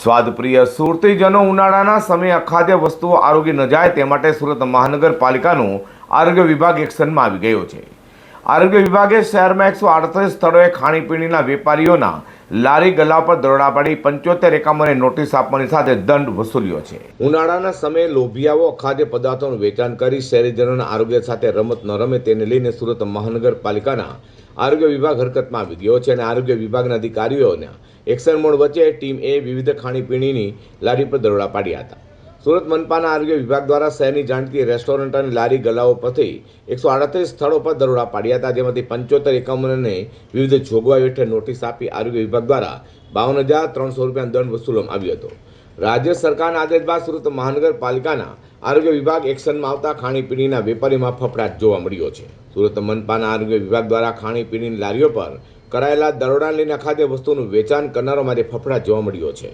સ્વાદપ્રિય સુરતીજનો ઉનાળાના સમયે અખાદ્ય વસ્તુઓ આરોગી ન જાય તે માટે સુરત મહાનગરપાલિકાનું આરોગ્ય વિભાગ એક્શનમાં આવી ગયો છે। આરોગ્ય વિભાગે શહેરમાં 138 સ્થળોએ ખાણીપીણીના વેપારીઓના લારી ગલ્લા પર દરોડા પાડી 75 એકમોને નોટિસ આપવાની સાથે દંડ વસૂલ્યો છે। ઉનાળાના સમયે લોભિયાઓ અખાદ્ય પદાર્થોનું વેચાણ કરી શહેરીજનોના આરોગ્ય સાથે રમત ન રમે તેને લઈને સુરત મહાનગરપાલિકાના આરોગ્ય વિભાગ હરકતમાં આવી ગયો છે અને આરોગ્ય વિભાગના અધિકારીઓના એક્શન મોડ વચ્ચે ટીમ એ વિવિધ ખાણીપીણીની લારી પર દરોડા પાડ્યા હતા। સુરત મનપાના આરોગ્ય વિભાગ દ્વારા શહેરની જાણીતી રેસ્ટોરન્ટ અને લારી ગલ્લાઓ પરથી 138 સ્થળો પર દરોડા પાડ્યા હતા, જેમાંથી 75 એકમોને વિવિધ જોગવાઈઓ હેઠળ નોટિસ આપી આરોગ્ય વિભાગ દ્વારા 52,300 રૂપિયાનો દંડ વસૂલવામાં આવ્યો હતો। રાજ્ય સરકારના આદેશ બાદ સુરત મહાનગરપાલિકાના આરોગ્ય વિભાગ એક્શનમાં આવતા ખાણીપીણીના વેપારીમાં ફફડાટ જોવા મળ્યો છે। સુરત મનપાના આરોગ્ય વિભાગ દ્વારા ખાણીપીણીની લારીઓ પર કરાયેલા દરોડાને લઈને અખાદ્ય વસ્તુઓનું વેચાણ કરનારો માટે ફફડાટ જોવા મળ્યો છે।